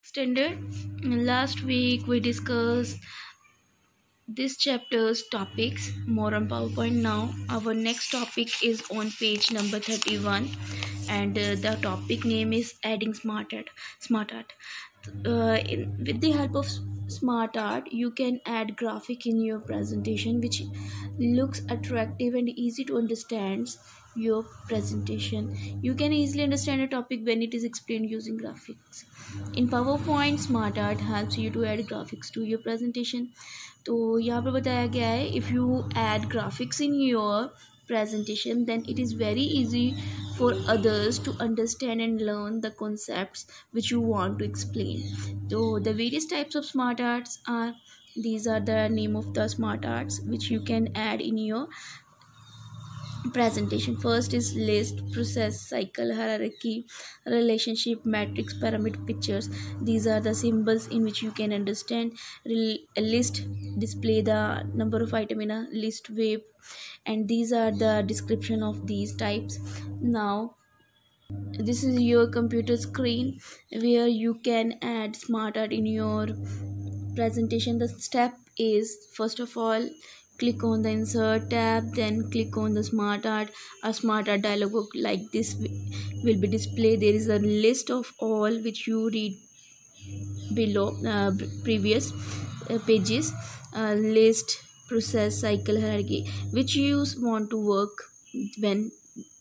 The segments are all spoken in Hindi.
Standard. Last week we discussed this chapter's topics more on PowerPoint. Now our next topic is on page number 31, and the topic name is adding smart art. With the help of smart art, you can add graphic in your presentation which looks attractive and easy to understand your presentation. You can easily understand a topic when it is explained using graphics. In PowerPoint, smart art helps you to add graphics to your presentation. तो यहाँ पर बताया गया है, if you add graphics in your presentation, then it is very easy for others to understand and learn the concepts which you want to explain. So the various types of smart arts are, these are the name of the smart arts which you can add in your presentation. First is list, process, cycle, hierarchy, relationship, matrix, pyramid, pictures. These are the symbols in which you can understand. A list display the number of item in a list way, and these are the description of these types. Now this is your computer screen where you can add smart art in your presentation. The step is, first of all, click on the insert tab, then click on the smart art. A smart art dialog book like this will be displayed. There is a list of all which you read below, previous pages. List, process, cycle, hierarchy, which you want to work. When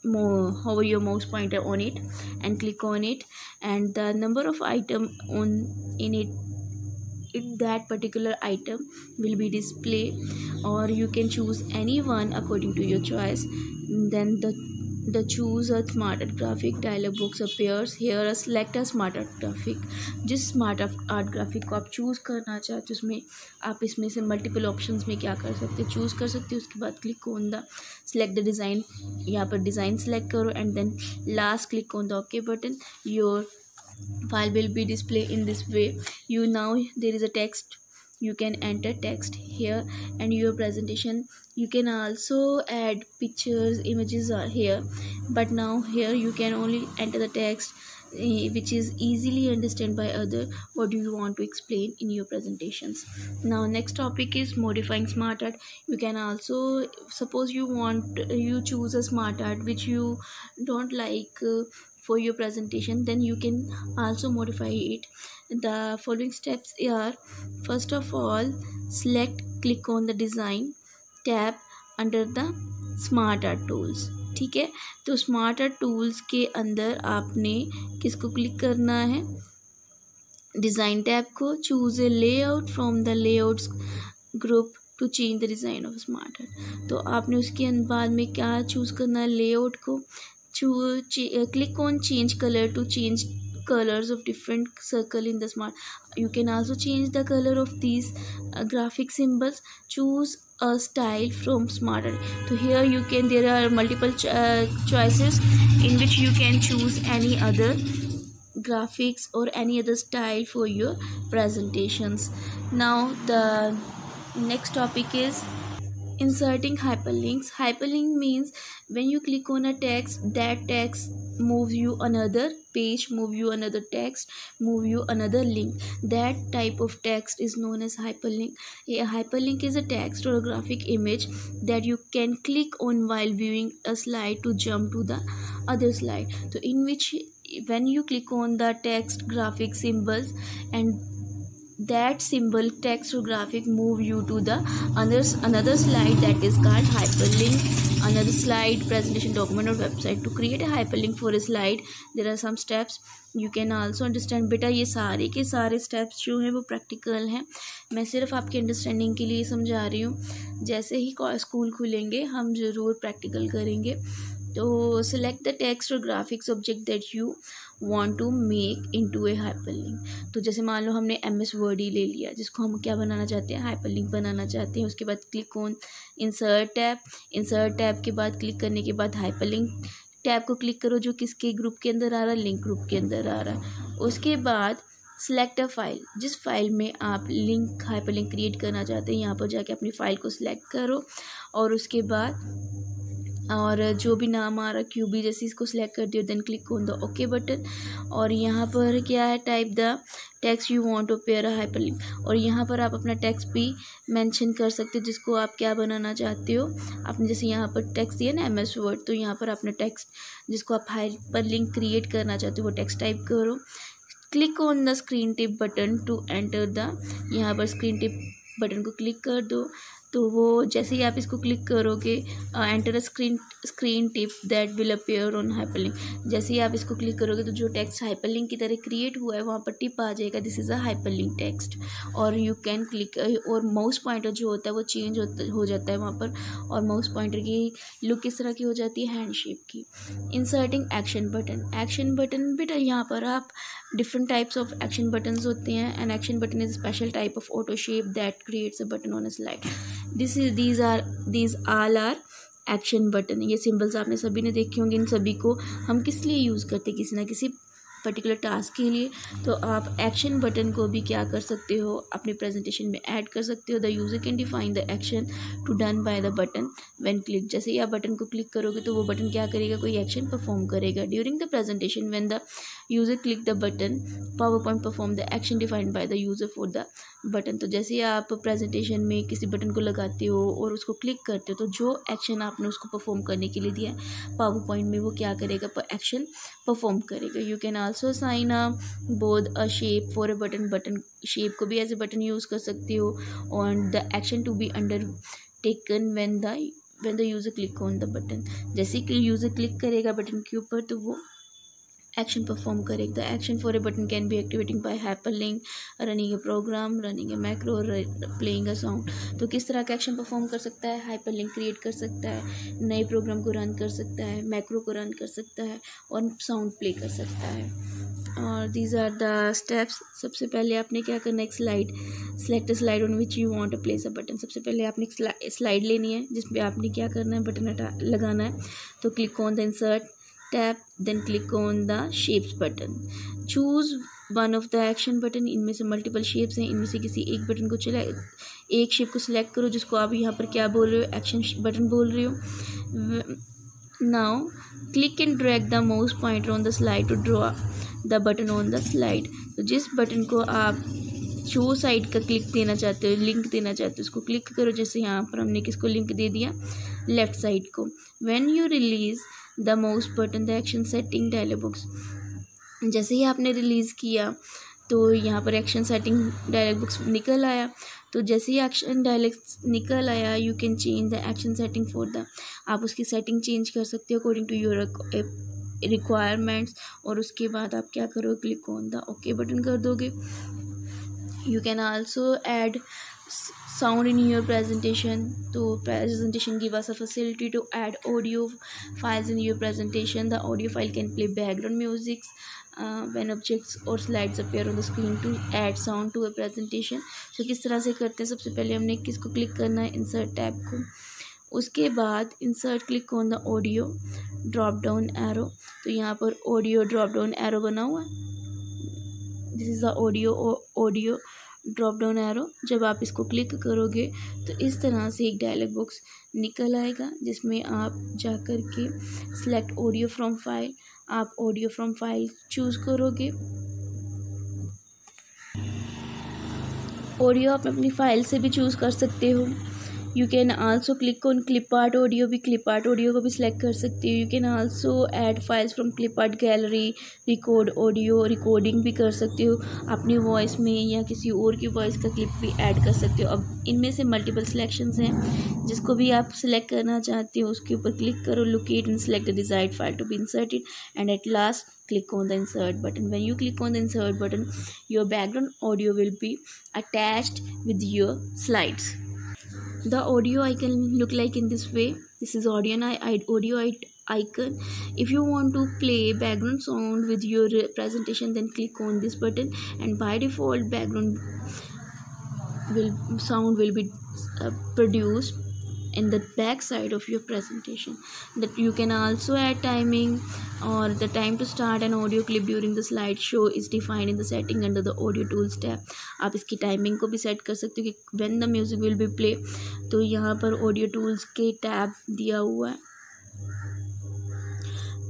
hover your mouse pointer on it and click on it, and the number of item in it, if that particular item will be displayed, or you can choose any one according to your choice. Then the choose a smart art graphic dialog box appears here. Select a smart art graphic. जिस स्मार्ट आर्ट ग्राफिक को आप चूज़ करना चाहते हो, उसमें आप इसमें से मल्टीपल ऑप्शंस में क्या कर सकते हो, चूज़ कर सकते हो. उसके बाद click on the select the design, यहाँ पर डिज़ाइन सेलेक्ट करो, and then last click on the okay button. Your file will be displayed in this way. Now there is a text, you can enter text here, and your presentation you can also add pictures, images are here, but now here you can only enter the text which is easily understood by other what do you want to explain in your presentations. Now next topic is modifying smart art. You can also, suppose you choose a smart art which you don't like for your presentation, then you can also modify it. The following steps are, first of all, click on the design tab under the smart art tools. ठीक है, तो स्मार्ट आर्ट टूल्स के अंदर आपने किसको क्लिक करना है, डिज़ाइन टैब को. Choose a layout from the layouts group to change the design of smart art. तो आपने उसके बाद में क्या चूज़ करना है, लेआउट को. Click on change color to change colors of different circle in the smart. You can also change the color of these graphic symbols. Choose a style from smart art. So here there are multiple choices in which you can choose any other graphics or any other style for your presentations. Now the next topic is inserting hyperlinks. Hyperlink means when you click on a text, that text moves you another page, move you another text, move you another link. That type of text is known as hyperlink. A hyperlink is a text or a graphic image that you can click on while viewing a slide to jump to the other slide. So in which when you click on the text, graphic, symbols, and that symbol, text or graphic move you to the another slide, that is called hyperlink. Another slide, presentation, document or website. To create a hyperlink for a slide, there are some steps you can also understand. बेटा ये सारे के सारे steps जो हैं वो practical हैं, मैं सिर्फ आपके अंडरस्टैंडिंग के लिए समझा रही हूँ. जैसे ही स्कूल खुलेंगे हम ज़रूर प्रैक्टिकल करेंगे. तो select the text or graphics object that you want to make into a hyperlink. तो जैसे मान लो हमने MS Word ही ले लिया, जिसको हम क्या बनाना चाहते हैं, हाइपरलिंक बनाना चाहते हैं. उसके बाद click on insert tab. Insert tab के बाद क्लिक करने के बाद हाइपरलिंक टैब को क्लिक करो जो किसके ग्रुप के अंदर आ रहा है, लिंक ग्रुप के अंदर आ रहा है. उसके बाद सिलेक्ट अ फाइल, जिस फाइल में आप लिंक हाइपरलिंक क्रिएट करना चाहते हैं यहाँ पर जाके अपनी फ़ाइल को सिलेक्ट करो, और उसके बाद और जो भी नाम आ रहा QB, जैसे इसको सिलेक्ट कर दियो, then click on the okay button. और यहाँ पर क्या है, type the text you want to pair a hyperlink. और यहाँ पर आप अपना टेक्स्ट भी मेंशन कर सकते हो, जिसको आप क्या बनाना चाहते हो। आपने जैसे यहाँ पर टेक्स्ट दिया ना MS वर्ड, तो यहाँ पर अपना टेक्स्ट जिसको आप हाइपरलिंक क्रिएट करना चाहते हो वो टेक्स्ट टाइप करो। Click on the screen tip button to enter the, यहाँ पर स्क्रीन टिप बटन को क्लिक कर दो। तो वो जैसे ही आप इसको क्लिक करोगे, enter screen tip that will appear on hyperlink. जैसे ही आप इसको क्लिक करोगे तो जो टेक्स्ट हाइपरलिंक की तरह क्रिएट हुआ है वहाँ पर टिप आ जाएगा, this is a hyperlink text. और यू कैन क्लिक, और माउस पॉइंटर जो होता है वो चेंज हो जाता है वहाँ पर। और माउस पॉइंटर की लुक किस तरह की हो जाती है, हैंड शेप की। इंसर्टिंग एक्शन बटन बेटा यहाँ पर आप different types of action buttons होते हैं। An action button is special type of auto shape that creates a button on a slide. these all are action button. ये सिंबल्स आपने सभी ने देखे होंगे। इन सभी को हम किस लिए यूज़ करते हैं, किसी ना किसी पर्टिकुलर टास्क के लिए। तो आप एक्शन बटन को भी क्या कर सकते हो, अपनी प्रेजेंटेशन में ऐड कर सकते हो। The user can define the action to done by the button when click. जैसे ही आप बटन को क्लिक करोगे तो वो बटन क्या करेगा, कोई एक्शन परफॉर्म करेगा। During the presentation when the user click the button, power point perform the action defined by the user for the button. तो जैसे ही आप प्रेजेंटेशन में किसी बटन को लगाते हो और उसको क्लिक करते हो, तो जो एक्शन आपने उसको परफॉर्म करने के लिए दिया है पावर पॉइंट में, वो क्या करेगा, एक्शन परफॉर्म करेगा। You can also assign both a shape for a button shape को भी एज ए बटन यूज़ कर सकते हो। और the action to be undertaken when the user click on the button. जैसे कि यूज़र क्लिक करेगा बटन के ऊपर तो वो एक्शन परफॉर्म करेगा। The action for a button can be activating by hyperlink, running a program, running a macro, playing a sound. तो किस तरह का एक्शन परफॉर्म कर सकता है, हाइपरलिंक क्रिएट कर सकता है, नए प्रोग्राम को रन कर सकता है, मैक्रो को रन कर सकता है और साउंड प्ले कर सकता है। और दीज आर द स्टेप्स। सबसे पहले आपने क्या करना है, एक slide, select a slide on which you want to place a button. सबसे पहले आपने एक स्लाइड लेनी है जिसपे आपने क्या करना है, बटन लगाना है। तो click on the insert tab, then click on the shapes button, choose one of the action button. इनमें से मल्टीपल शेप्स हैं, इनमें से किसी एक बटन को एक शेप को सिलेक्ट करो जिसको आप यहाँ पर क्या बोल रहे हो, एक्शन बटन बोल रहे हो। Now click and drag the mouse pointer on the slide to draw the button on the slide. तो जिस बटन को आप जो साइड का क्लिक देना चाहते हो, लिंक देना चाहते हो, उसको क्लिक करो। जैसे यहाँ पर हमने किसको लिंक दे दिया, लेफ्ट साइड को। When you release the mouse button the action setting dialog box, जैसे ही आपने रिलीज़ किया तो यहाँ पर एक्शन सेटिंग डायलॉग बॉक्स निकल आया। तो जैसे ही एक्शन डायलॉग निकल आया, you can change the action setting for the, आप उसकी सेटिंग चेंज कर सकते हो अकॉर्डिंग टू योर रिक्वायरमेंट्स। और उसके बाद आप क्या करो, click on the okay button कर दोगे। You can also add sound in your presentation. तो presentation give us a facility to add audio files in your presentation. The audio file can play background music when objects or slides appear on the screen to add sound to a presentation. तो किस तरह से करते हैं, सबसे पहले हमने किसको क्लिक करना है, इंसर्ट टैब को। उसके बाद insert click on the audio drop down arrow. तो यहाँ पर ऑडियो ड्रॉप डाउन एरो बना हुआ है, this is the audio drop down arrow. जब आप इसको क्लिक करोगे तो इस तरह से एक डायलॉग बॉक्स निकल आएगा जिसमें आप जा कर के सिलेक्ट ऑडियो फ्रॉम फाइल, आप ऑडियो फ्रॉम फाइल चूज़ करोगे। ऑडियो आप अपनी फाइल से भी चूज़ कर सकते हो। You can also click on clip art audio, भी क्लिप आर्ट ऑडियो को भी सिलेक्ट कर सकते हो। You can also add files from clip art gallery, record audio, recording भी कर सकते हो अपनी वॉइस में या किसी और की वॉइस का क्लिप भी ऐड कर सकते हो। अब इनमें से मल्टीपल सिलेक्शंस हैं, जिसको भी आप सिलेक्ट करना चाहते हो उसके ऊपर क्लिक करो, locate and select the desired file to be inserted and at last click on the insert button. When you click on the insert button, your background audio will be attached with your slides. The audio icon look like in this way. This is audio icon. If you want to play background sound with your presentation, then click on this button and by default background sound will be produced in the back side of your presentation. That you can also add timing or the time to start an audio clip during the slideshow is defined in the setting under the audio tools tab. आप इसकी टाइमिंग को भी सेट कर सकते हो कि when the music will be play। तो यहाँ पर audio tools के टैब दिया हुआ है,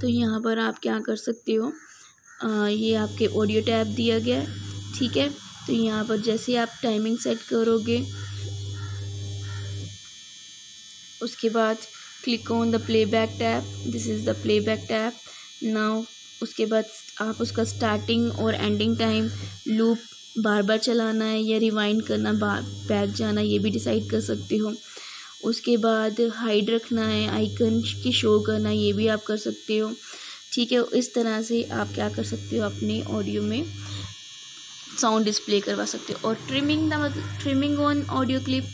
तो यहाँ पर आप क्या कर सकते हो, ये आपके ऑडियो टैब दिया गया है, ठीक है। तो यहाँ पर जैसे आप टाइमिंग सेट करोगे, उसके बाद click on the playback tab, this is the playback tab now. उसके बाद आप उसका स्टार्टिंग और एंडिंग टाइम, लूप बार बार चलाना है या रिवाइंड करना, बैक जाना, ये भी डिसाइड कर सकते हो। उसके बाद हाइड रखना है, आइकन की शो करना, ये भी आप कर सकते हो, ठीक है। इस तरह से आप क्या कर सकते हो, अपने ऑडियो में साउंड डिस्प्ले करवा सकते हो। और ट्रिमिंग द मतलब ट्रिमिंग ऑन ऑडियो क्लिप,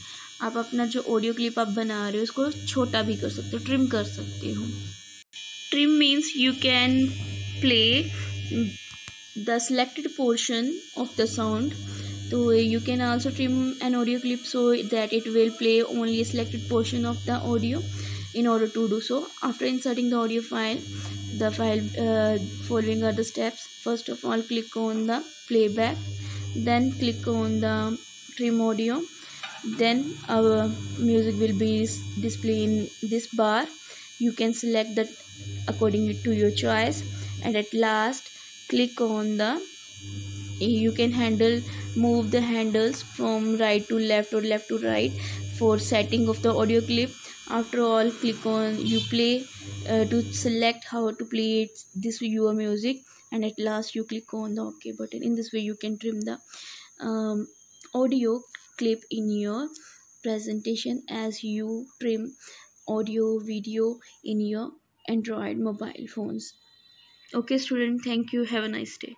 आप अपना जो ऑडियो क्लिप आप बना रहे हो उसको छोटा भी कर सकते हो, ट्रिम कर सकते हो। Trim means you can play the selected portion of the sound. So you can also trim an audio clip so that it will play only a selected portion of the audio. In order to do so, after inserting the audio file, the file following are the steps. First of all, click on the playback, then click on the trim audio, then our music will be displayed in this bar. You can select that accordingly to your choice, and at last click on the, you can move the handles from right to left or left to right for setting of the audio clip. After all, click on you play to select how to play this your music, and at last you click on the OK button. In this way you can trim the audio clip in your presentation as you trim audio video in your Android mobile phones. Okay student, thank you, have a nice day.